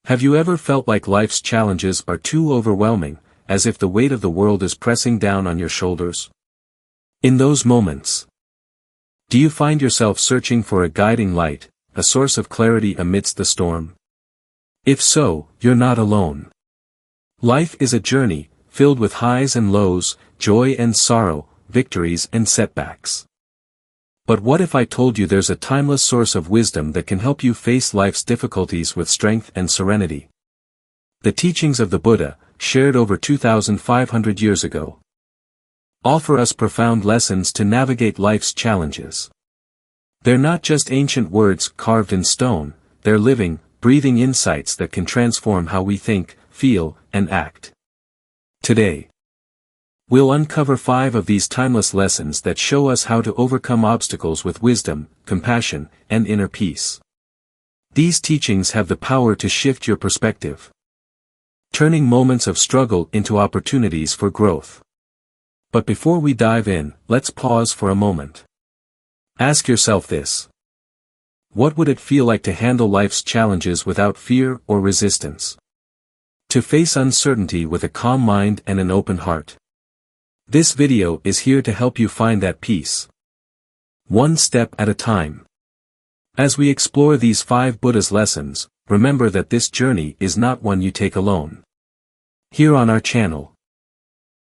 Have you ever felt like life's challenges are too overwhelming, as if the weight of the world is pressing down on your shoulders? In those moments, do you find yourself searching for a guiding light, a source of clarity amidst the storm? If so, you're not alone. Life is a journey, filled with highs and lows, joy and sorrow, victories and setbacks. But what if I told you there's a timeless source of wisdom that can help you face life's difficulties with strength and serenity? The teachings of the Buddha, shared over 2,500 years ago, offer us profound lessons to navigate life's challenges. They're not just ancient words carved in stone, they're living, breathing insights that can transform how we think, feel, and act. Today, we'll uncover 5 of these timeless lessons that show us how to overcome obstacles with wisdom, compassion, and inner peace. These teachings have the power to shift your perspective, turning moments of struggle into opportunities for growth. But before we dive in, let's pause for a moment. Ask yourself this. What would it feel like to handle life's challenges without fear or resistance? To face uncertainty with a calm mind and an open heart? This video is here to help you find that peace. One step at a time. As we explore these 5 Buddha's lessons, remember that this journey is not one you take alone. Here on our channel,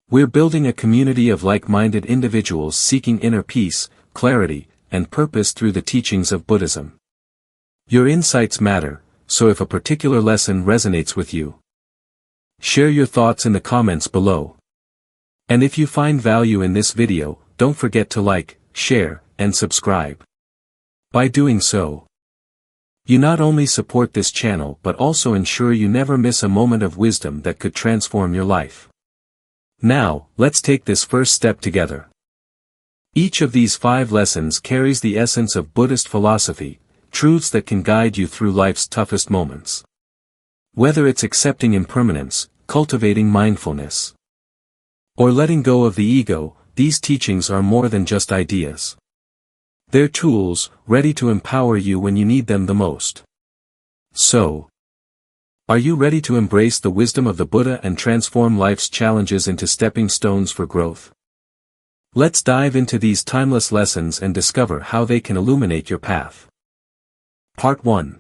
we're building a community of like-minded individuals seeking inner peace, clarity, and purpose through the teachings of Buddhism. Your insights matter, so if a particular lesson resonates with you, share your thoughts in the comments below. And if you find value in this video, don't forget to like, share, and subscribe. By doing so, you not only support this channel but also ensure you never miss a moment of wisdom that could transform your life. Now, let's take this first step together. Each of these 5 lessons carries the essence of Buddhist philosophy, truths that can guide you through life's toughest moments. Whether it's accepting impermanence, cultivating mindfulness, or letting go of the ego, these teachings are more than just ideas. They're tools, ready to empower you when you need them the most. So, are you ready to embrace the wisdom of the Buddha and transform life's challenges into stepping stones for growth? Let's dive into these timeless lessons and discover how they can illuminate your path. Part 1.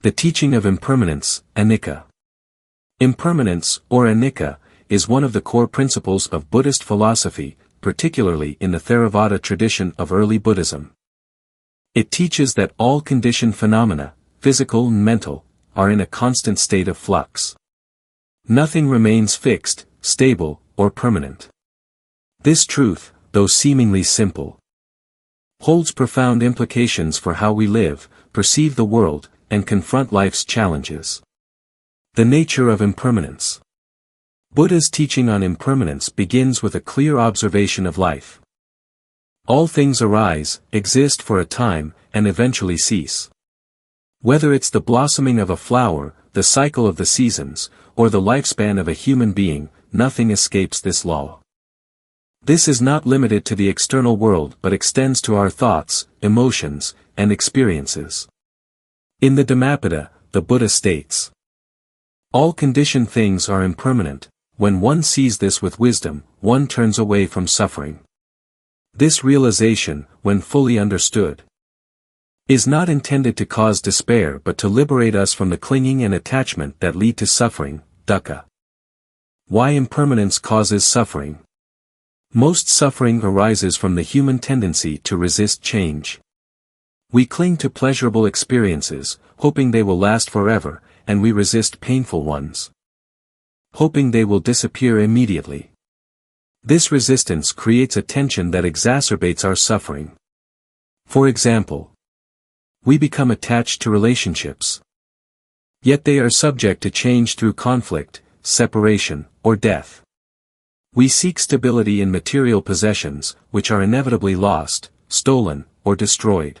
The Teaching of Impermanence, Anicca. Impermanence, or anicca, is one of the core principles of Buddhist philosophy, particularly in the Theravada tradition of early Buddhism. It teaches that all conditioned phenomena, physical and mental, are in a constant state of flux. Nothing remains fixed, stable, or permanent. This truth, though seemingly simple, holds profound implications for how we live, perceive the world, and confront life's challenges. The nature of impermanence. Buddha's teaching on impermanence begins with a clear observation of life. All things arise, exist for a time, and eventually cease. Whether it's the blossoming of a flower, the cycle of the seasons, or the lifespan of a human being, nothing escapes this law. This is not limited to the external world but extends to our thoughts, emotions, and experiences. In the Dhammapada, the Buddha states, "All conditioned things are impermanent. When one sees this with wisdom, one turns away from suffering." This realization, when fully understood, is not intended to cause despair but to liberate us from the clinging and attachment that lead to suffering, dukkha. Why impermanence causes suffering? Most suffering arises from the human tendency to resist change. We cling to pleasurable experiences, hoping they will last forever, and we resist painful ones, hoping they will disappear immediately. This resistance creates a tension that exacerbates our suffering. For example, we become attached to relationships, yet they are subject to change through conflict, separation, or death. We seek stability in material possessions, which are inevitably lost, stolen, or destroyed.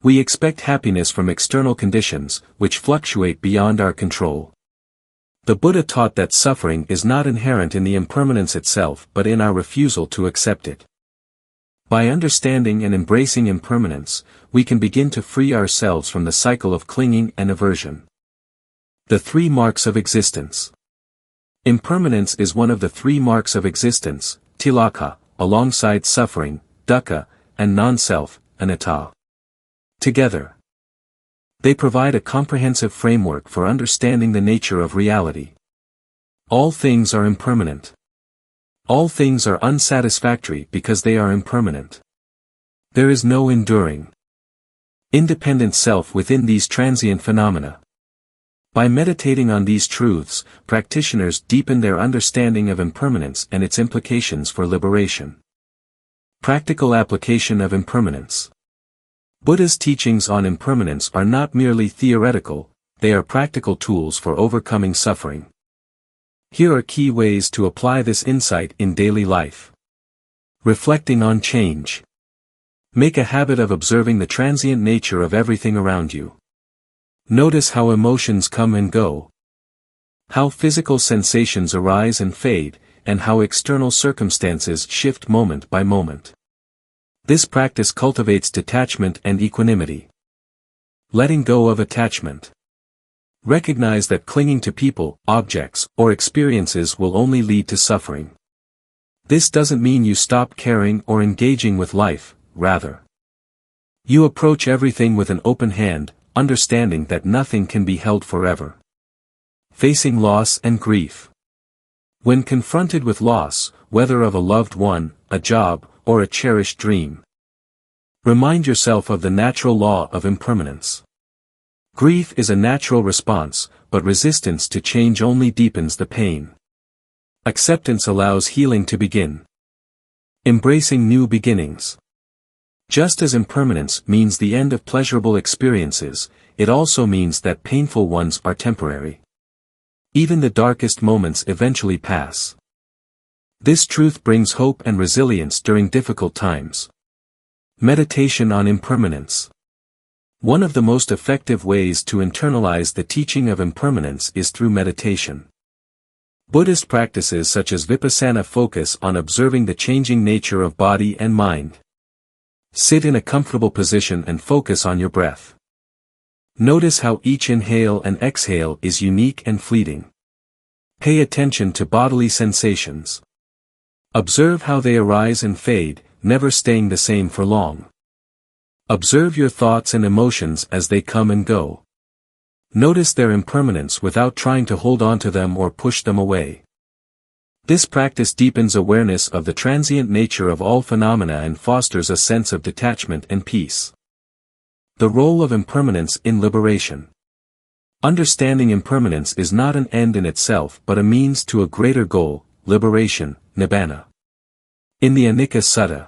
We expect happiness from external conditions, which fluctuate beyond our control. The Buddha taught that suffering is not inherent in the impermanence itself but in our refusal to accept it. By understanding and embracing impermanence, we can begin to free ourselves from the cycle of clinging and aversion. The 3 marks of existence. Impermanence is one of the 3 marks of existence, tilakha, alongside suffering, dukkha, and non-self, anatta. Together, they provide a comprehensive framework for understanding the nature of reality. All things are impermanent. All things are unsatisfactory because they are impermanent. There is no enduring, independent self within these transient phenomena. By meditating on these truths, practitioners deepen their understanding of impermanence and its implications for liberation. Practical application of impermanence. Buddha's teachings on impermanence are not merely theoretical, they are practical tools for overcoming suffering. Here are key ways to apply this insight in daily life. Reflecting on change. Make a habit of observing the transient nature of everything around you. Notice how emotions come and go, how physical sensations arise and fade, and how external circumstances shift moment by moment. This practice cultivates detachment and equanimity. Letting go of attachment. Recognize that clinging to people, objects, or experiences will only lead to suffering. This doesn't mean you stop caring or engaging with life, rather. You approach everything with an open hand, understanding that nothing can be held forever. Facing loss and grief. When confronted with loss, whether of a loved one, a job, or a cherished dream, remind yourself of the natural law of impermanence. Grief is a natural response, but resistance to change only deepens the pain. Acceptance allows healing to begin. Embracing new beginnings. Just as impermanence means the end of pleasurable experiences, it also means that painful ones are temporary. Even the darkest moments eventually pass. This truth brings hope and resilience during difficult times. Meditation on impermanence. One of the most effective ways to internalize the teaching of impermanence is through meditation. Buddhist practices such as vipassana focus on observing the changing nature of body and mind. Sit in a comfortable position and focus on your breath. Notice how each inhale and exhale is unique and fleeting. Pay attention to bodily sensations. Observe how they arise and fade, never staying the same for long. Observe your thoughts and emotions as they come and go. Notice their impermanence without trying to hold on to them or push them away. This practice deepens awareness of the transient nature of all phenomena and fosters a sense of detachment and peace. The role of impermanence in liberation. Understanding impermanence is not an end in itself but a means to a greater goal, liberation, nibbana. In the Anicca Sutta,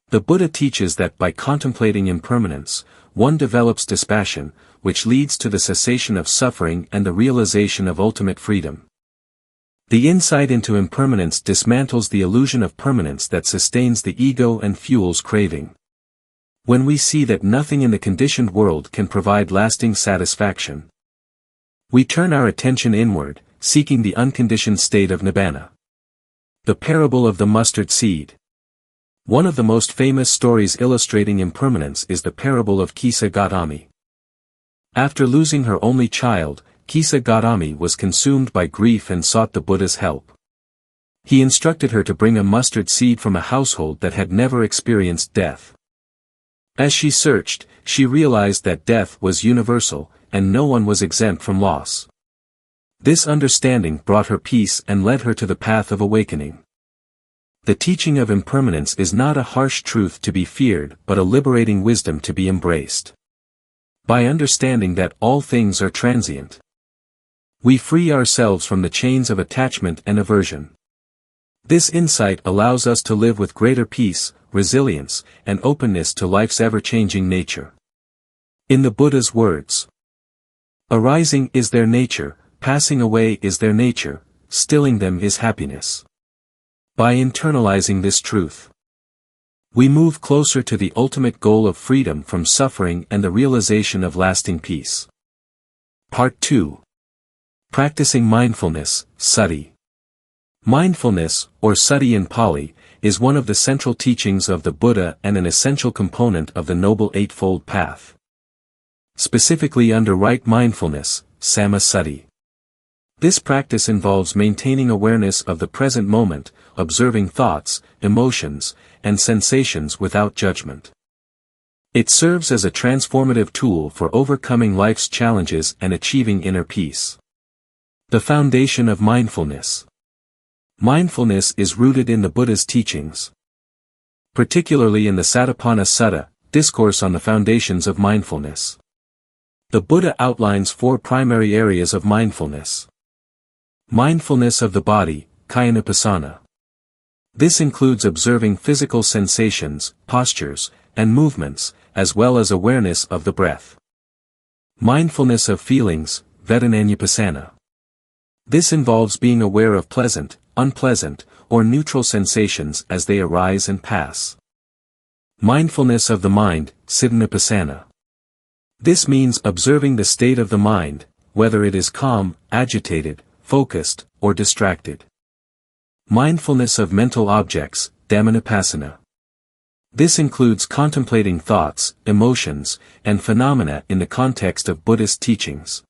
the Buddha teaches that by contemplating impermanence, one develops dispassion, which leads to the cessation of suffering and the realization of ultimate freedom. The insight into impermanence dismantles the illusion of permanence that sustains the ego and fuels craving. When we see that nothing in the conditioned world can provide lasting satisfaction, we turn our attention inward, seeking the unconditioned state of nibbana. The parable of the mustard seed. One of the most famous stories illustrating impermanence is the parable of Kisa Gautami. After losing her only child, Kisa Gautami was consumed by grief and sought the Buddha's help. He instructed her to bring a mustard seed from a household that had never experienced death. As she searched, she realized that death was universal, and no one was exempt from loss. This understanding brought her peace and led her to the path of awakening. The teaching of impermanence is not a harsh truth to be feared but a liberating wisdom to be embraced. By understanding that all things are transient, we free ourselves from the chains of attachment and aversion. This insight allows us to live with greater peace, resilience, and openness to life's ever-changing nature. In the Buddha's words, arising is their nature, passing away is their nature, stilling them is happiness. By internalizing this truth, we move closer to the ultimate goal of freedom from suffering and the realization of lasting peace. Part 2. Practicing mindfulness, sati. Mindfulness, or sati in Pali, is one of the central teachings of the Buddha and an essential component of the Noble Eightfold Path. Specifically under right mindfulness, samasati. This practice involves maintaining awareness of the present moment, observing thoughts, emotions, and sensations without judgment. It serves as a transformative tool for overcoming life's challenges and achieving inner peace. The foundation of mindfulness. Mindfulness is rooted in the Buddha's teachings, particularly in the Satipatthana Sutta, Discourse on the Foundations of Mindfulness. The Buddha outlines 4 primary areas of mindfulness. Mindfulness of the body, kayanupassana. This includes observing physical sensations, postures, and movements, as well as awareness of the breath. Mindfulness of feelings, vedananupassana. This involves being aware of pleasant, unpleasant, or neutral sensations as they arise and pass. Mindfulness of the mind, cittanupassana. This means observing the state of the mind, whether it is calm, agitated, focused, or distracted. Mindfulness of mental objects, dhammanupassana. This includes contemplating thoughts, emotions, and phenomena in the context of Buddhist teachings,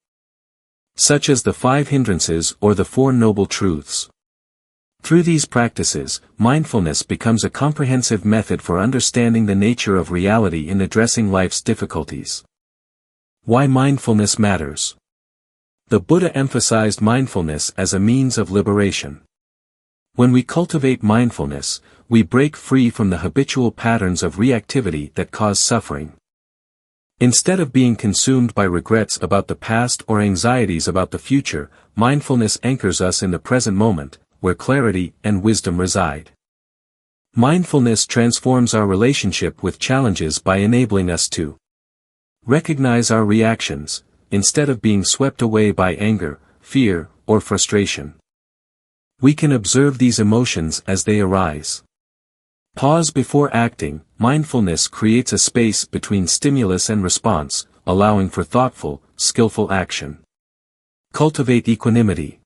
such as the 5 hindrances or the 4 noble truths. Through these practices, mindfulness becomes a comprehensive method for understanding the nature of reality in addressing life's difficulties. Why mindfulness matters. The Buddha emphasized mindfulness as a means of liberation. When we cultivate mindfulness, we break free from the habitual patterns of reactivity that cause suffering. Instead of being consumed by regrets about the past or anxieties about the future, mindfulness anchors us in the present moment, where clarity and wisdom reside. Mindfulness transforms our relationship with challenges by enabling us to recognize our reactions, instead of being swept away by anger, fear, or frustration. We can observe these emotions as they arise. Pause before acting. Mindfulness creates a space between stimulus and response, allowing for thoughtful, skillful action. Cultivate equanimity.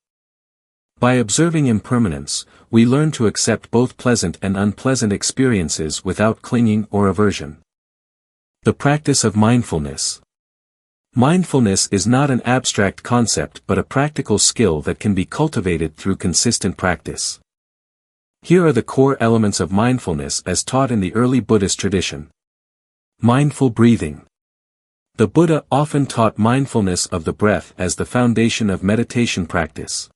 By observing impermanence, we learn to accept both pleasant and unpleasant experiences without clinging or aversion. The practice of mindfulness. Mindfulness is not an abstract concept but a practical skill that can be cultivated through consistent practice. Here are the core elements of mindfulness as taught in the early Buddhist tradition. Mindful breathing. The Buddha often taught mindfulness of the breath as the foundation of meditation practice.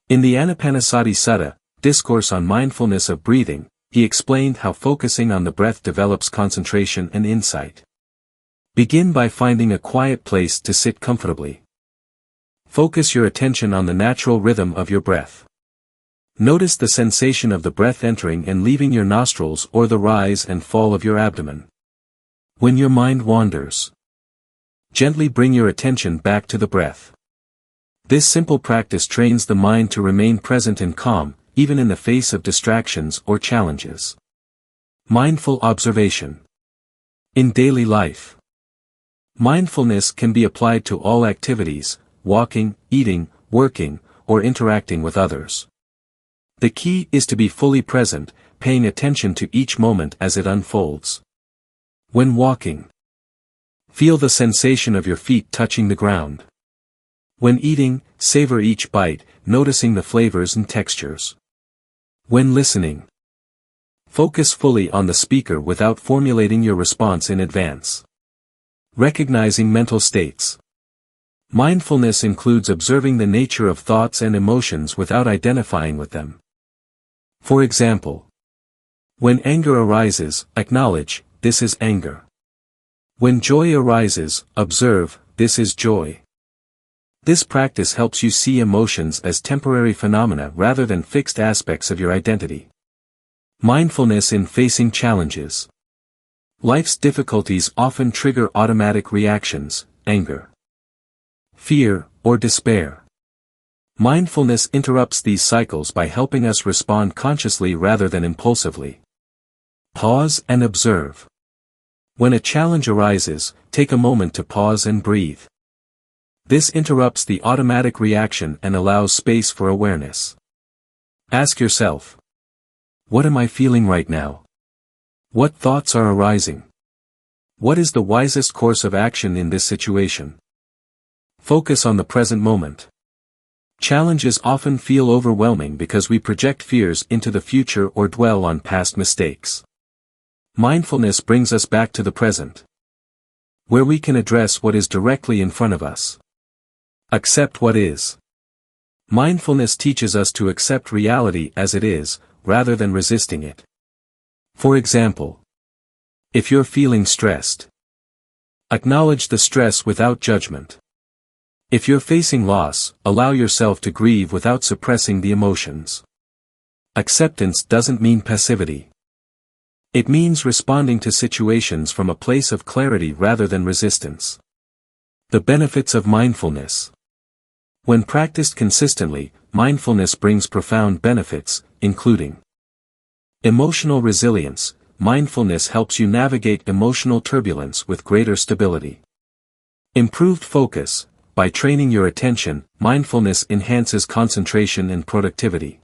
In the Anapanasati Sutta, Discourse on Mindfulness of Breathing, he explained how focusing on the breath develops concentration and insight. Begin by finding a quiet place to sit comfortably. Focus your attention on the natural rhythm of your breath. Notice the sensation of the breath entering and leaving your nostrils or the rise and fall of your abdomen. When your mind wanders, gently bring your attention back to the breath. This simple practice trains the mind to remain present and calm, even in the face of distractions or challenges. Mindful observation. In daily life, mindfulness can be applied to all activities, walking, eating, working, or interacting with others. The key is to be fully present, paying attention to each moment as it unfolds. When walking, feel the sensation of your feet touching the ground. When eating, savor each bite, noticing the flavors and textures. When listening, focus fully on the speaker without formulating your response in advance. Recognizing mental states. Mindfulness includes observing the nature of thoughts and emotions without identifying with them. For example, when anger arises, acknowledge, this is anger. When joy arises, observe, this is joy. This practice helps you see emotions as temporary phenomena rather than fixed aspects of your identity. Mindfulness in facing challenges. Life's difficulties often trigger automatic reactions, anger, fear, or despair. Mindfulness interrupts these cycles by helping us respond consciously rather than impulsively. Pause and observe. When a challenge arises, take a moment to pause and breathe. This interrupts the automatic reaction and allows space for awareness. Ask yourself, what am I feeling right now? What thoughts are arising? What is the wisest course of action in this situation? Focus on the present moment. Challenges often feel overwhelming because we project fears into the future or dwell on past mistakes. Mindfulness brings us back to the present, where we can address what is directly in front of us. Accept what is. Mindfulness teaches us to accept reality as it is, rather than resisting it. For example, if you're feeling stressed, acknowledge the stress without judgment. If you're facing loss, allow yourself to grieve without suppressing the emotions. Acceptance doesn't mean passivity. It means responding to situations from a place of clarity rather than resistance. The benefits of mindfulness. When practiced consistently, mindfulness brings profound benefits, including emotional resilience. Mindfulness helps you navigate emotional turbulence with greater stability. Improved focus. By training your attention, mindfulness enhances concentration and productivity.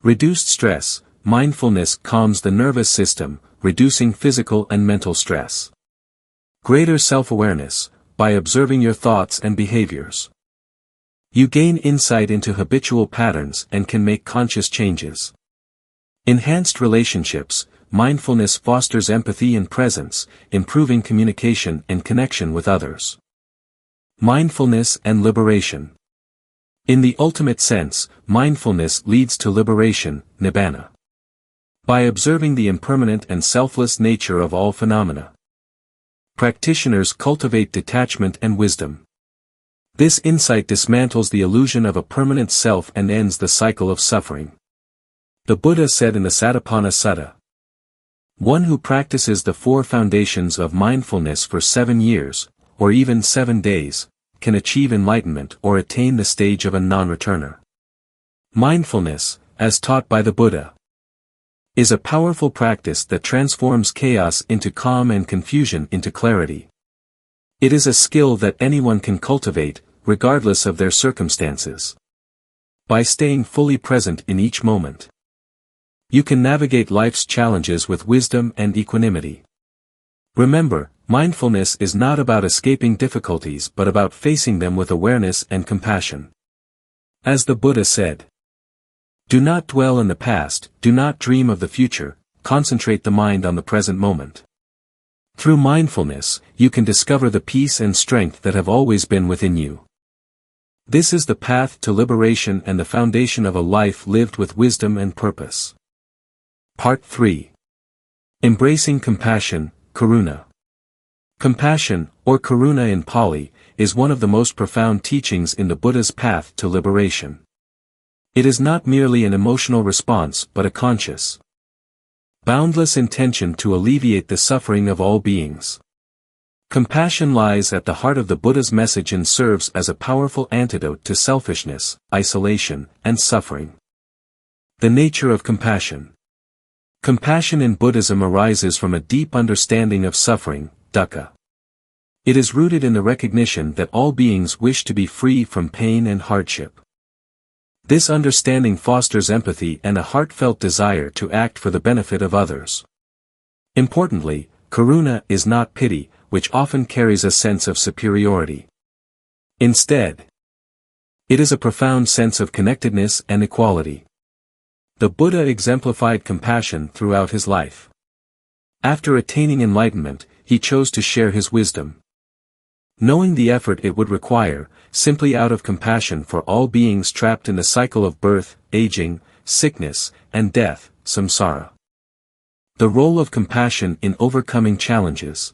Reduced stress. Mindfulness calms the nervous system, reducing physical and mental stress. Greater self-awareness. By observing your thoughts and behaviors, you gain insight into habitual patterns and can make conscious changes. Enhanced relationships. Mindfulness fosters empathy and presence, improving communication and connection with others. Mindfulness and liberation. In the ultimate sense, mindfulness leads to liberation, nibbana. By observing the impermanent and selfless nature of all phenomena, practitioners cultivate detachment and wisdom. This insight dismantles the illusion of a permanent self and ends the cycle of suffering. The Buddha said in the Satipatthana Sutta, "One who practices the four foundations of mindfulness for 7 years, or even 7 days, can achieve enlightenment or attain the stage of a non-returner." Mindfulness, as taught by the Buddha, is a powerful practice that transforms chaos into calm and confusion into clarity. It is a skill that anyone can cultivate, regardless of their circumstances. By staying fully present in each moment, you can navigate life's challenges with wisdom and equanimity. Remember, mindfulness is not about escaping difficulties but about facing them with awareness and compassion. As the Buddha said, "Do not dwell in the past, do not dream of the future, concentrate the mind on the present moment." Through mindfulness, you can discover the peace and strength that have always been within you. This is the path to liberation and the foundation of a life lived with wisdom and purpose. Part 3. Embracing compassion, karuna. Compassion, or karuna in Pali, is one of the most profound teachings in the Buddha's path to liberation. It is not merely an emotional response but a conscious, boundless intention to alleviate the suffering of all beings. Compassion lies at the heart of the Buddha's message and serves as a powerful antidote to selfishness, isolation, and suffering. The nature of compassion. Compassion in Buddhism arises from a deep understanding of suffering, dukkha. It is rooted in the recognition that all beings wish to be free from pain and hardship. This understanding fosters empathy and a heartfelt desire to act for the benefit of others. Importantly, karuna is not pity, which often carries a sense of superiority. Instead, it is a profound sense of connectedness and equality. The Buddha exemplified compassion throughout his life. After attaining enlightenment, he chose to share his wisdom. Knowing the effort it would require, simply out of compassion for all beings trapped in the cycle of birth, aging, sickness, and death, samsara. The role of compassion in overcoming challenges.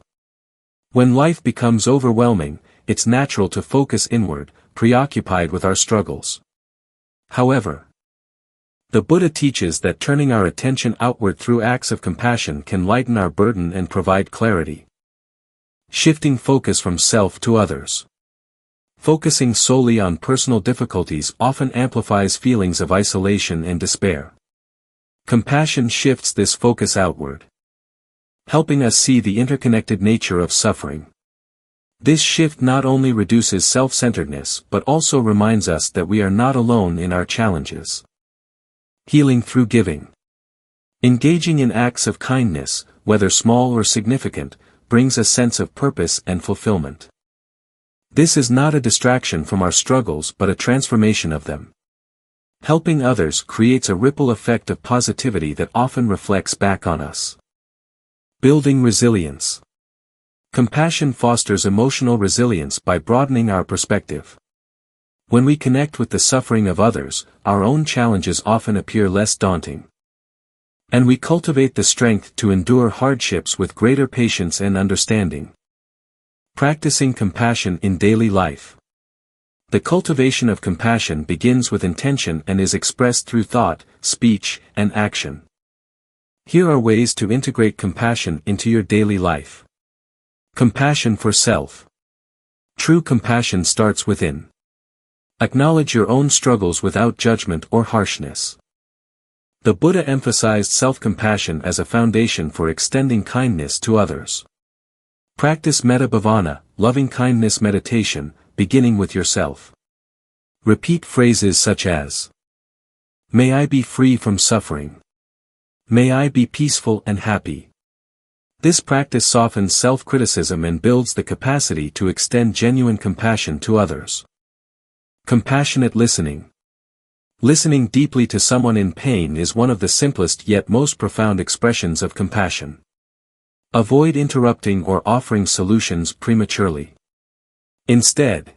When life becomes overwhelming, it's natural to focus inward, preoccupied with our struggles. However, the Buddha teaches that turning our attention outward through acts of compassion can lighten our burden and provide clarity. Shifting focus from self to others. Focusing solely on personal difficulties often amplifies feelings of isolation and despair. Compassion shifts this focus outward, helping us see the interconnected nature of suffering. This shift not only reduces self-centeredness but also reminds us that we are not alone in our challenges. Healing through giving. Engaging in acts of kindness, whether small or significant, brings a sense of purpose and fulfillment. This is not a distraction from our struggles but a transformation of them. Helping others creates a ripple effect of positivity that often reflects back on us. Building resilience. Compassion fosters emotional resilience by broadening our perspective. When we connect with the suffering of others, our own challenges often appear less daunting. And we cultivate the strength to endure hardships with greater patience and understanding. Practicing compassion in daily life. The cultivation of compassion begins with intention and is expressed through thought, speech, and action. Here are ways to integrate compassion into your daily life. Compassion for self. True compassion starts within. Acknowledge your own struggles without judgment or harshness. The Buddha emphasized self-compassion as a foundation for extending kindness to others. Practice metta bhavana, loving-kindness meditation, beginning with yourself. Repeat phrases such as, "May I be free from suffering. May I be peaceful and happy." This practice softens self-criticism and builds the capacity to extend genuine compassion to others. Compassionate listening. Listening deeply to someone in pain is one of the simplest yet most profound expressions of compassion. Avoid interrupting or offering solutions prematurely. Instead,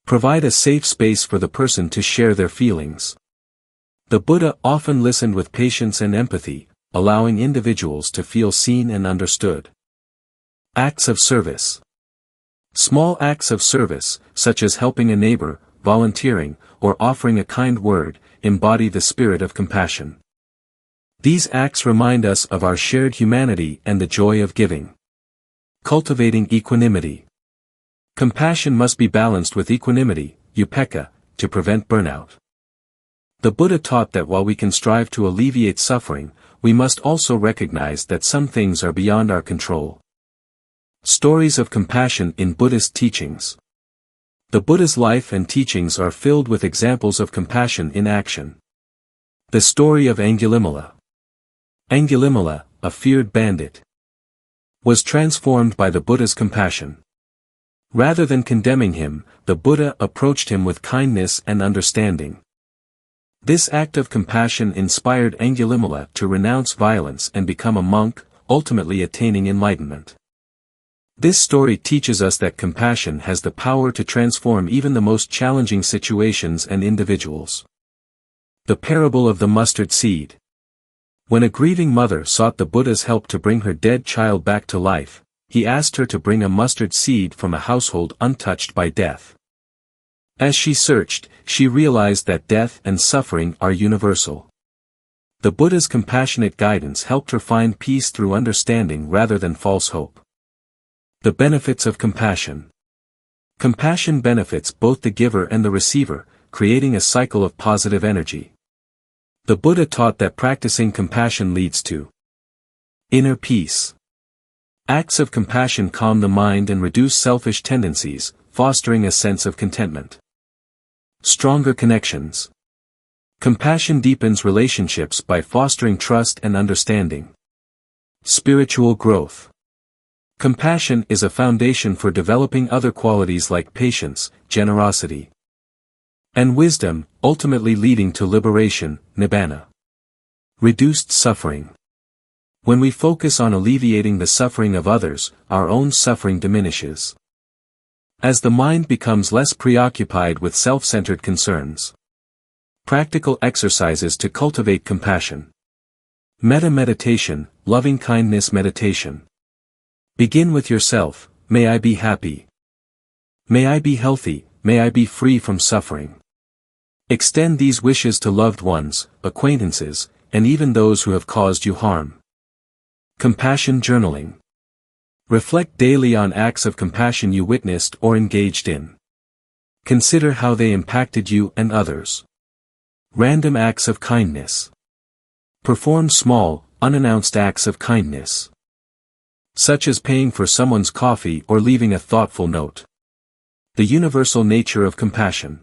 provide a safe space for the person to share their feelings. The Buddha often listened with patience and empathy, allowing individuals to feel seen and understood. Acts of service. Small acts of service, such as helping a neighbor, volunteering, or offering a kind word, embody the spirit of compassion. These acts remind us of our shared humanity and the joy of giving. Cultivating equanimity. Compassion must be balanced with equanimity, upekkha, to prevent burnout. The Buddha taught that while we can strive to alleviate suffering, we must also recognize that some things are beyond our control. Stories of compassion in Buddhist teachings. The Buddha's life and teachings are filled with examples of compassion in action. The story of Angulimala. Angulimala, a feared bandit, was transformed by the Buddha's compassion. Rather than condemning him, the Buddha approached him with kindness and understanding. This act of compassion inspired Angulimala to renounce violence and become a monk, ultimately attaining enlightenment. This story teaches us that compassion has the power to transform even the most challenging situations and individuals. The parable of the mustard seed. When a grieving mother sought the Buddha's help to bring her dead child back to life, he asked her to bring a mustard seed from a household untouched by death. As she searched, she realized that death and suffering are universal. The Buddha's compassionate guidance helped her find peace through understanding rather than false hope. The benefits of compassion. Compassion benefits both the giver and the receiver, creating a cycle of positive energy. The Buddha taught that practicing compassion leads to inner peace. Acts of compassion calm the mind and reduce selfish tendencies, fostering a sense of contentment. Stronger connections. Compassion deepens relationships by fostering trust and understanding. Spiritual growth. Compassion is a foundation for developing other qualities like patience, generosity, and wisdom, ultimately leading to liberation, nibbana. Reduced suffering. When we focus on alleviating the suffering of others, our own suffering diminishes. As the mind becomes less preoccupied with self-centered concerns. Practical exercises to cultivate compassion. Metta meditation, loving-kindness meditation. Begin with yourself, may I be happy. May I be healthy, may I be free from suffering. Extend these wishes to loved ones, acquaintances, and even those who have caused you harm. Compassion journaling. Reflect daily on acts of compassion you witnessed or engaged in. Consider how they impacted you and others. Random acts of kindness. Perform small, unannounced acts of kindness, such as paying for someone's coffee or leaving a thoughtful note. The universal nature of compassion.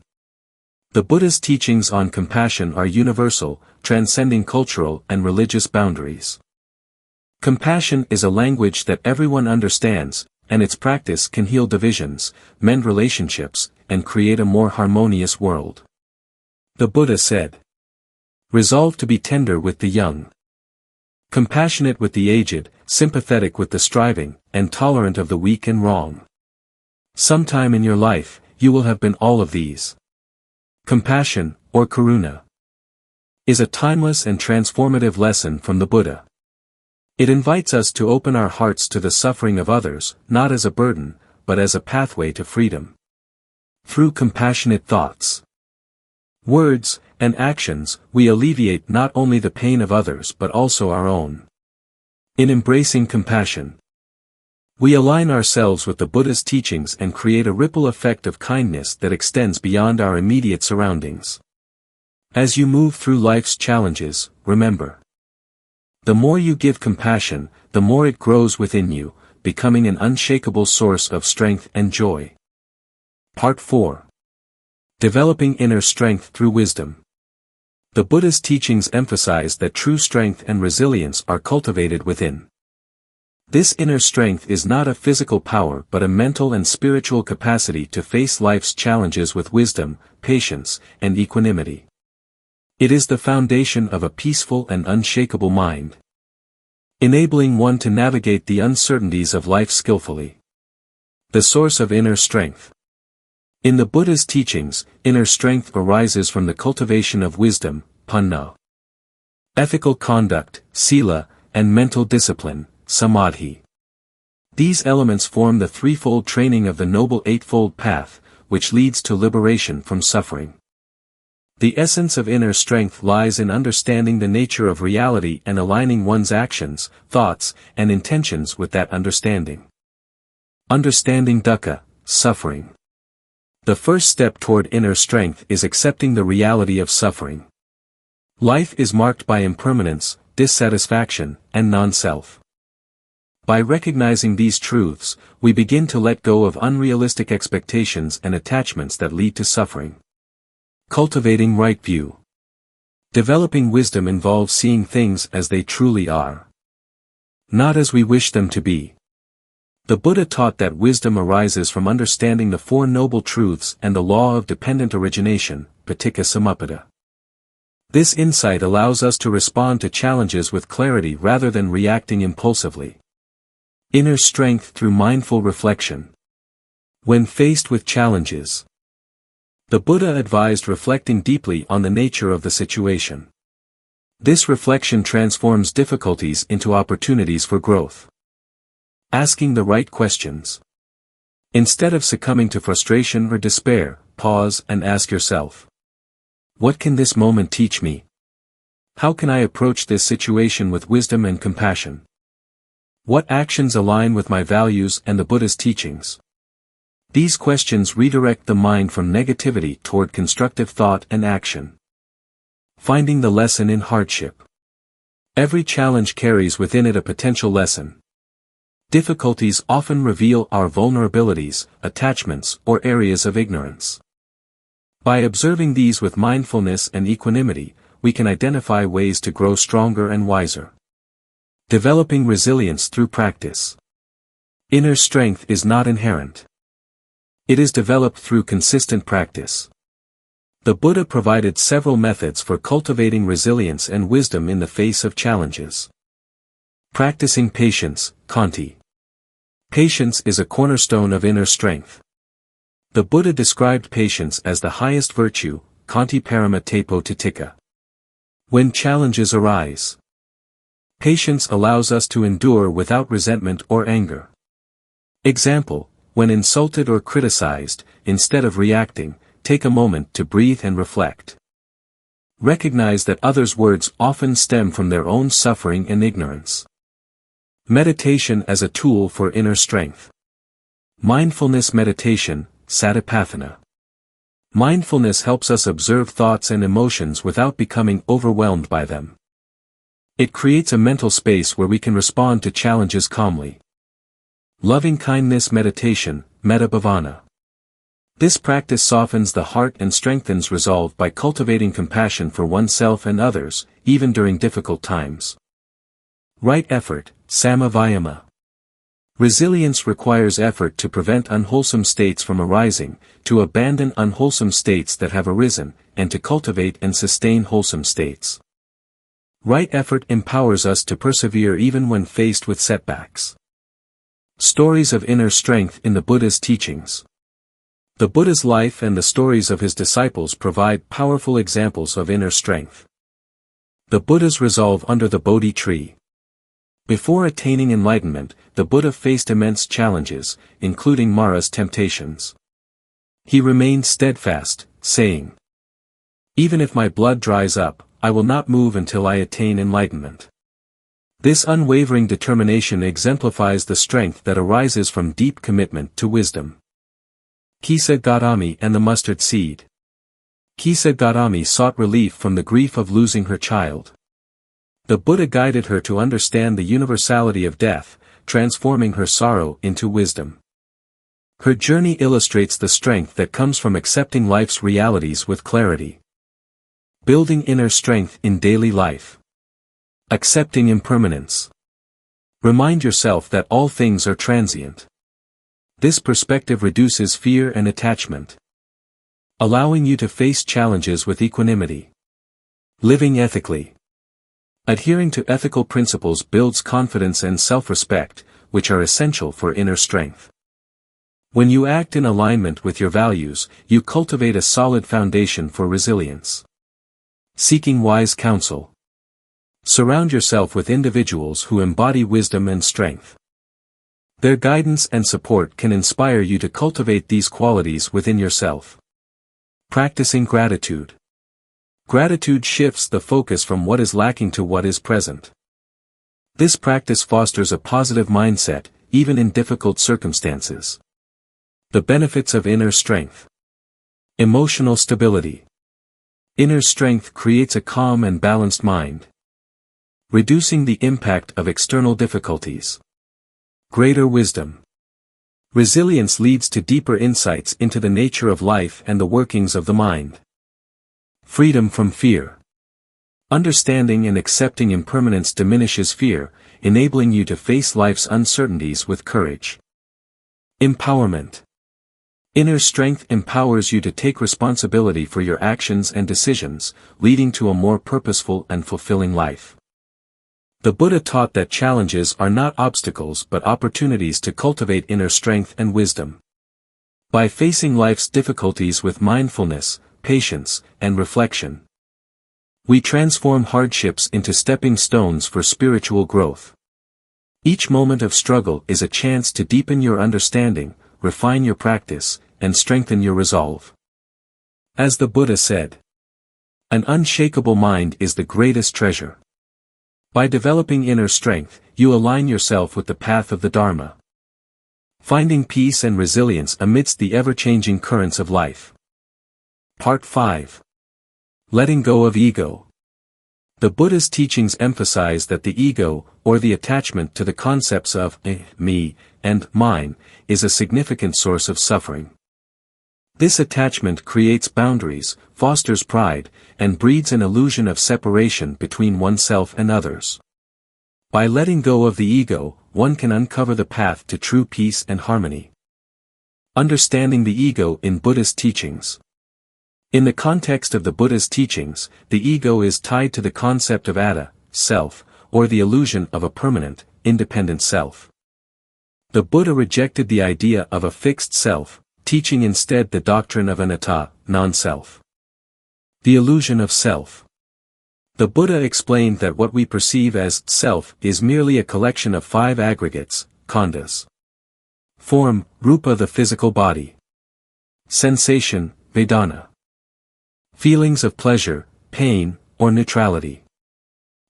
The Buddha's teachings on compassion are universal, transcending cultural and religious boundaries. Compassion is a language that everyone understands, and its practice can heal divisions, mend relationships, and create a more harmonious world. The Buddha said, "Resolve to be tender with the young, compassionate with the aged, sympathetic with the striving, and tolerant of the weak and wrong." Sometime in your life, you will have been all of these. Compassion, or karuna, is a timeless and transformative lesson from the Buddha. It invites us to open our hearts to the suffering of others, not as a burden, but as a pathway to freedom. Through compassionate thoughts, words, and actions, we alleviate not only the pain of others but also our own. In embracing compassion, we align ourselves with the Buddha's teachings and create a ripple effect of kindness that extends beyond our immediate surroundings. As you move through life's challenges, remember, the more you give compassion, the more it grows within you, becoming an unshakable source of strength and joy. Part 4. Developing inner strength through wisdom. The Buddha's teachings emphasize that true strength and resilience are cultivated within. This inner strength is not a physical power but a mental and spiritual capacity to face life's challenges with wisdom, patience, and equanimity. It is the foundation of a peaceful and unshakable mind, enabling one to navigate the uncertainties of life skillfully. The source of inner strength. In the Buddha's teachings, inner strength arises from the cultivation of wisdom, panna, ethical conduct, sila, and mental discipline, samadhi. These elements form the threefold training of the Noble Eightfold Path, which leads to liberation from suffering. The essence of inner strength lies in understanding the nature of reality and aligning one's actions, thoughts, and intentions with that understanding. Understanding dukkha, suffering. The first step toward inner strength is accepting the reality of suffering. Life is marked by impermanence, dissatisfaction, and non-self. By recognizing these truths, we begin to let go of unrealistic expectations and attachments that lead to suffering. Cultivating right view. Developing wisdom involves seeing things as they truly are, not as we wish them to be. The Buddha taught that wisdom arises from understanding the Four Noble Truths and the law of dependent origination, paticca samuppada. This insight allows us to respond to challenges with clarity rather than reacting impulsively. Inner strength through mindful reflection. When faced with challenges, the Buddha advised reflecting deeply on the nature of the situation. This reflection transforms difficulties into opportunities for growth. Asking the right questions. Instead of succumbing to frustration or despair, pause and ask yourself, what can this moment teach me? How can I approach this situation with wisdom and compassion? What actions align with my values and the Buddha's teachings? These questions redirect the mind from negativity toward constructive thought and action. Finding the lesson in hardship. Every challenge carries within it a potential lesson. Difficulties often reveal our vulnerabilities, attachments, or areas of ignorance. By observing these with mindfulness and equanimity, we can identify ways to grow stronger and wiser. Developing resilience through practice. Inner strength is not inherent. It is developed through consistent practice. The Buddha provided several methods for cultivating resilience and wisdom in the face of challenges. Practicing patience, khanti. Patience is a cornerstone of inner strength. The Buddha described patience as the highest virtue, khanti parama tepo titikka. When challenges arise, patience allows us to endure without resentment or anger. Example, when insulted or criticized, instead of reacting, take a moment to breathe and reflect. Recognize that others' words often stem from their own suffering and ignorance. Meditation as a tool for inner strength. Mindfulness meditation, satipatthana. Mindfulness helps us observe thoughts and emotions without becoming overwhelmed by them. It creates a mental space where we can respond to challenges calmly. Loving kindness meditation, metta bhavana. This practice softens the heart and strengthens resolve by cultivating compassion for oneself and others, even during difficult times. Right effort, samma vayama. Resilience requires effort to prevent unwholesome states from arising, to abandon unwholesome states that have arisen, and to cultivate and sustain wholesome states. Right effort empowers us to persevere even when faced with setbacks. Stories of inner strength in the Buddha's teachings. The Buddha's life and the stories of his disciples provide powerful examples of inner strength. The Buddha's resolve under the Bodhi tree. Before attaining enlightenment, the Buddha faced immense challenges, including Mara's temptations. He remained steadfast, saying, "Even if my blood dries up, I will not move until I attain enlightenment." This unwavering determination exemplifies the strength that arises from deep commitment to wisdom. Kisa Gautami and the mustard seed. Kisa Gautami sought relief from the grief of losing her child. The Buddha guided her to understand the universality of death, transforming her sorrow into wisdom. Her journey illustrates the strength that comes from accepting life's realities with clarity. Building inner strength in daily life. Accepting impermanence. Remind yourself that all things are transient. This perspective reduces fear and attachment, allowing you to face challenges with equanimity. Living ethically. Adhering to ethical principles builds confidence and self-respect, which are essential for inner strength. When you act in alignment with your values, you cultivate a solid foundation for resilience. Seeking wise counsel. Surround yourself with individuals who embody wisdom and strength. Their guidance and support can inspire you to cultivate these qualities within yourself. Practicing gratitude. Gratitude shifts the focus from what is lacking to what is present. This practice fosters a positive mindset, even in difficult circumstances. The benefits of inner strength. Emotional stability. Inner strength creates a calm and balanced mind, reducing the impact of external difficulties. Greater wisdom. Resilience leads to deeper insights into the nature of life and the workings of the mind. Freedom from fear. Understanding and accepting impermanence diminishes fear, enabling you to face life's uncertainties with courage. Empowerment. Inner strength empowers you to take responsibility for your actions and decisions, leading to a more purposeful and fulfilling life. The Buddha taught that challenges are not obstacles but opportunities to cultivate inner strength and wisdom. By facing life's difficulties with mindfulness, patience, and reflection, we transform hardships into stepping stones for spiritual growth. Each moment of struggle is a chance to deepen your understanding, refine your practice, and strengthen your resolve. As the Buddha said, "An unshakable mind is the greatest treasure." By developing inner strength, you align yourself with the path of the Dharma, finding peace and resilience amidst the ever-changing currents of life. Part 5. Letting go of ego. The Buddha's teachings emphasize that the ego, or the attachment to the concepts of me, and mine, is a significant source of suffering. This attachment creates boundaries, fosters pride, and breeds an illusion of separation between oneself and others. By letting go of the ego, one can uncover the path to true peace and harmony. Understanding the ego in Buddhist teachings. In the context of the Buddha's teachings, the ego is tied to the concept of atta, self, or the illusion of a permanent, independent self. The Buddha rejected the idea of a fixed self, teaching instead the doctrine of anatta, non-self. The illusion of self. The Buddha explained that what we perceive as self is merely a collection of 5 aggregates, khandhas. Form, rupa, the physical body. Sensation, vedana. Feelings of pleasure, pain, or neutrality.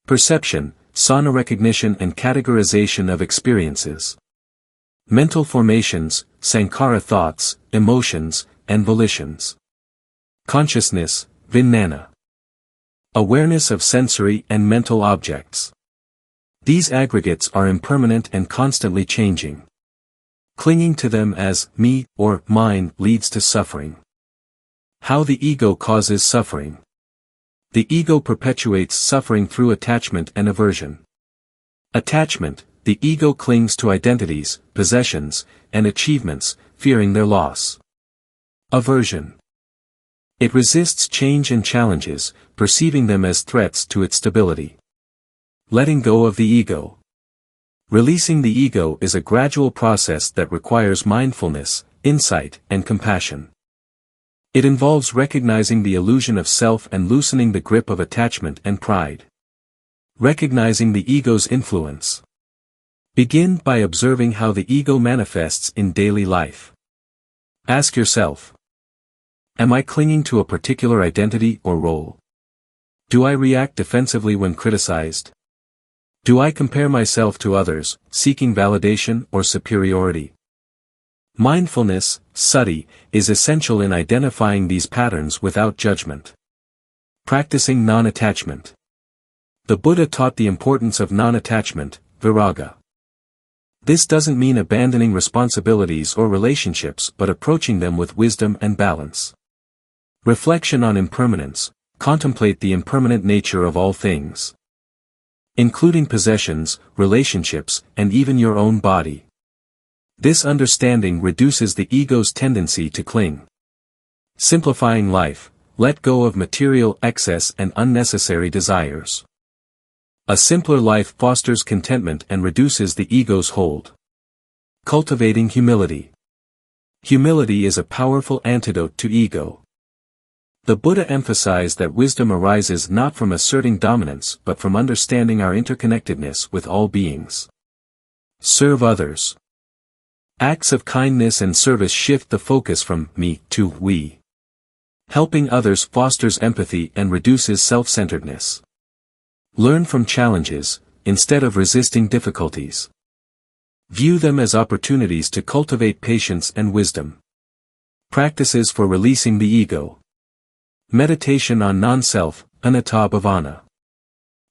Perception, sana, recognition and categorization of experiences. Mental formations, sankhara, thoughts, emotions, and volitions. Consciousness, vijnana. Awareness of sensory and mental objects. These aggregates are impermanent and constantly changing. Clinging to them as me or mine leads to suffering. How the ego causes suffering. The ego perpetuates suffering through attachment and aversion. Attachment, the ego clings to identities, possessions, and achievements, fearing their loss. Aversion. It resists change and challenges, perceiving them as threats to its stability. Letting go of the ego. Releasing the ego is a gradual process that requires mindfulness, insight, and compassion. It involves recognizing the illusion of self and loosening the grip of attachment and pride. Recognizing the ego's influence. Begin by observing how the ego manifests in daily life. Ask yourself, am I clinging to a particular identity or role? Do I react defensively when criticized? Do I compare myself to others, seeking validation or superiority? Mindfulness, sati, is essential in identifying these patterns without judgment. Practicing non-attachment. The Buddha taught the importance of non-attachment, viraga. This doesn't mean abandoning responsibilities or relationships but approaching them with wisdom and balance. Reflection on impermanence. Contemplate the impermanent nature of all things, including possessions, relationships, and even your own body. This understanding reduces the ego's tendency to cling. Simplifying life. Let go of material excess and unnecessary desires. A simpler life fosters contentment and reduces the ego's hold. Cultivating humility. Humility is a powerful antidote to ego. The Buddha emphasized that wisdom arises not from asserting dominance but from understanding our interconnectedness with all beings. Serve others. Acts of kindness and service shift the focus from me to we. Helping others fosters empathy and reduces self-centeredness. Learn from challenges, instead of resisting difficulties. View them as opportunities to cultivate patience and wisdom. Practices for releasing the ego. Meditation on non-self, anatta bhavana.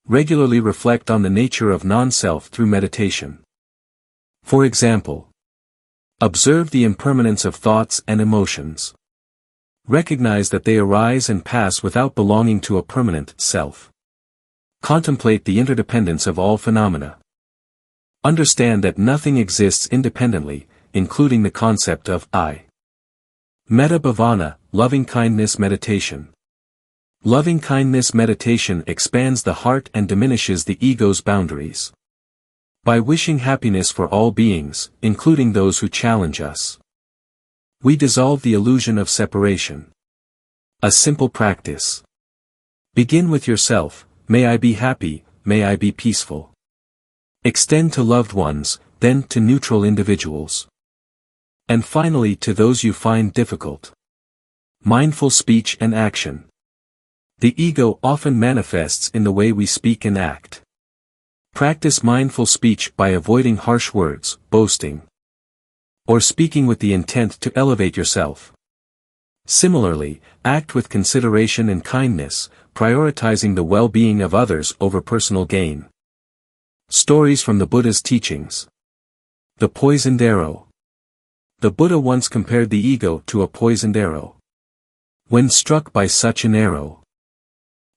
Regularly reflect on the nature of non-self through meditation. For example, observe the impermanence of thoughts and emotions. Recognize that they arise and pass without belonging to a permanent self. Contemplate the interdependence of all phenomena. Understand that nothing exists independently, including the concept of I. Metta bhavana, loving-kindness meditation. Loving-kindness meditation expands the heart and diminishes the ego's boundaries. By wishing happiness for all beings, including those who challenge us, we dissolve the illusion of separation. A simple practice. Begin with yourself. May I be happy, may I be peaceful. Extend to loved ones, then to neutral individuals. And finally to those you find difficult. Mindful speech and action. The ego often manifests in the way we speak and act. Practice mindful speech by avoiding harsh words, boasting, or speaking with the intent to elevate yourself. Similarly, act with consideration and kindness, prioritizing the well-being of others over personal gain. Stories from the Buddha's teachings. The poisoned arrow. The Buddha once compared the ego to a poisoned arrow. When struck by such an arrow,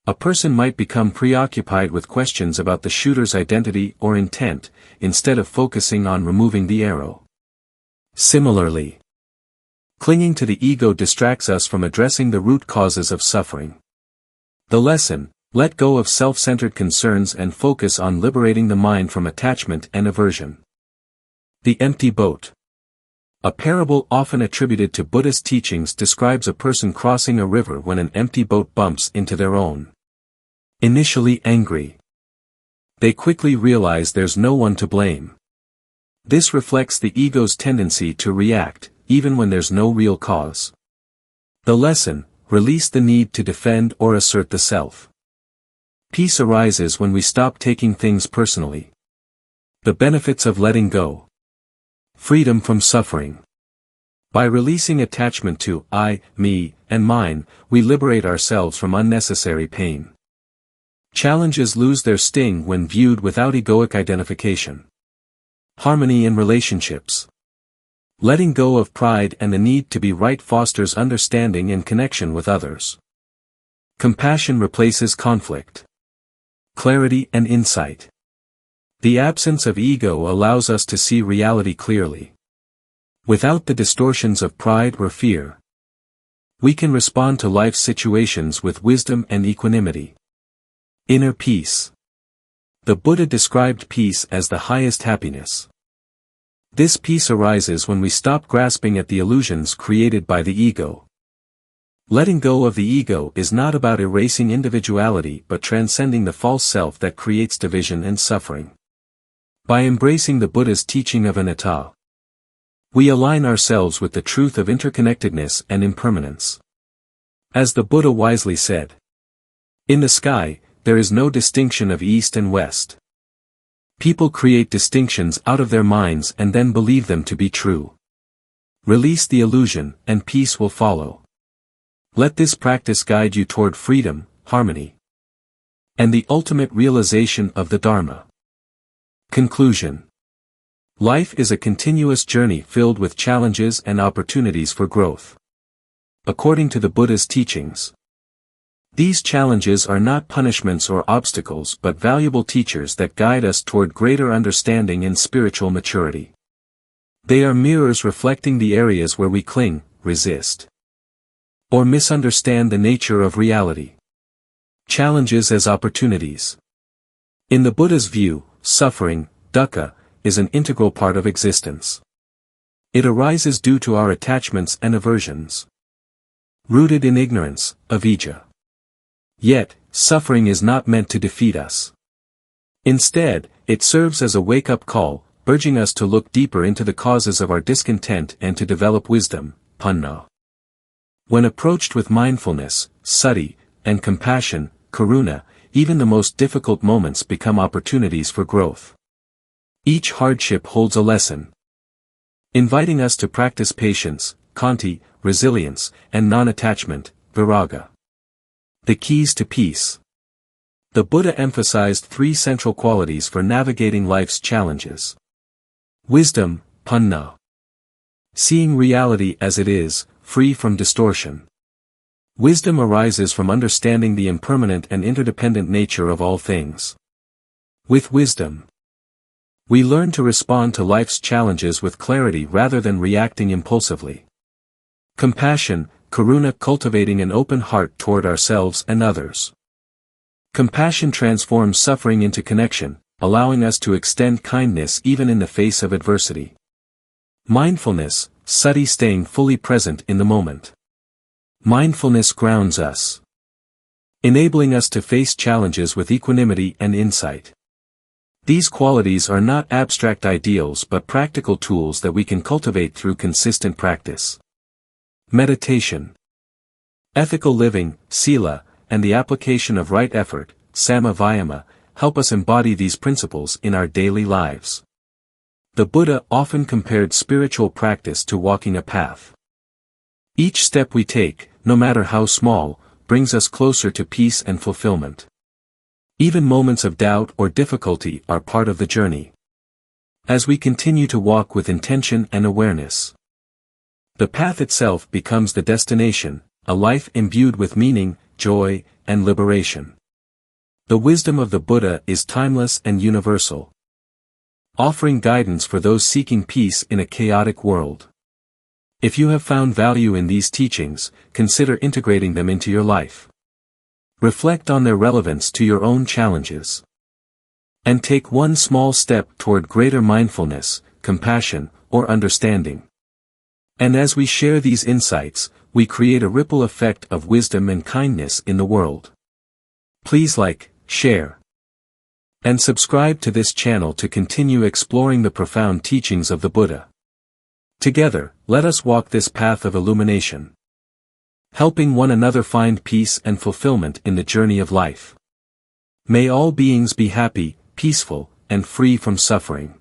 a person might become preoccupied with questions about the shooter's identity or intent, instead of focusing on removing the arrow. Similarly, clinging to the ego distracts us from addressing the root causes of suffering. The lesson: let go of self-centered concerns and focus on liberating the mind from attachment and aversion. The empty boat. A parable often attributed to Buddhist teachings describes a person crossing a river when an empty boat bumps into their own. Initially angry, they quickly realize there's no one to blame. This reflects the ego's tendency to react, even when there's no real cause. The lesson: release the need to defend or assert the self. Peace arises when we stop taking things personally. The benefits of letting go. Freedom from suffering. By releasing attachment to I, me, and mine, we liberate ourselves from unnecessary pain. Challenges lose their sting when viewed without egoic identification. Harmony in relationships. Letting go of pride and the need to be right fosters understanding and connection with others. Compassion replaces conflict. Clarity and insight. The absence of ego allows us to see reality clearly. Without the distortions of pride or fear, we can respond to life's situations with wisdom and equanimity. Inner peace. The Buddha described peace as the highest happiness. This peace arises when we stop grasping at the illusions created by the ego. Letting go of the ego is not about erasing individuality but transcending the false self that creates division and suffering. By embracing the Buddha's teaching of anatta, we align ourselves with the truth of interconnectedness and impermanence. As the Buddha wisely said, "In the sky, there is no distinction of east and west." People create distinctions out of their minds and then believe them to be true. Release the illusion, and peace will follow. Let this practice guide you toward freedom, harmony, and the ultimate realization of the Dharma. Conclusion. Life is a continuous journey filled with challenges and opportunities for growth. According to the Buddha's teachings, these challenges are not punishments or obstacles but valuable teachers that guide us toward greater understanding and spiritual maturity. They are mirrors reflecting the areas where we cling, resist, or misunderstand the nature of reality. Challenges as opportunities. In the Buddha's view, suffering, dukkha, is an integral part of existence. It arises due to our attachments and aversions, rooted in ignorance, avijja. Yet, suffering is not meant to defeat us. Instead, it serves as a wake-up call, urging us to look deeper into the causes of our discontent and to develop wisdom, panna. When approached with mindfulness, sati, and compassion, karuna, even the most difficult moments become opportunities for growth. Each hardship holds a lesson, inviting us to practice patience, khanti, resilience, and non-attachment, viraga. The keys to peace. The Buddha emphasized three central qualities for navigating life's challenges. Wisdom, panna. Seeing reality as it is, free from distortion. Wisdom arises from understanding the impermanent and interdependent nature of all things. With wisdom, we learn to respond to life's challenges with clarity rather than reacting impulsively. Compassion, karuna, cultivating an open heart toward ourselves and others. Compassion transforms suffering into connection, allowing us to extend kindness even in the face of adversity. Mindfulness, sati, staying fully present in the moment. Mindfulness grounds us, enabling us to face challenges with equanimity and insight. These qualities are not abstract ideals but practical tools that we can cultivate through consistent practice. Meditation. Ethical living, sila, and the application of right effort, samma vayama, help us embody these principles in our daily lives. The Buddha often compared spiritual practice to walking a path. Each step we take, no matter how small, brings us closer to peace and fulfillment. Even moments of doubt or difficulty are part of the journey, as we continue to walk with intention and awareness. The path itself becomes the destination, a life imbued with meaning, joy, and liberation. The wisdom of the Buddha is timeless and universal, offering guidance for those seeking peace in a chaotic world. If you have found value in these teachings, consider integrating them into your life. Reflect on their relevance to your own challenges, and take one small step toward greater mindfulness, compassion, or understanding. And as we share these insights, we create a ripple effect of wisdom and kindness in the world. Please like, share, and subscribe to this channel to continue exploring the profound teachings of the Buddha. Together, let us walk this path of illumination, helping one another find peace and fulfillment in the journey of life. May all beings be happy, peaceful, and free from suffering.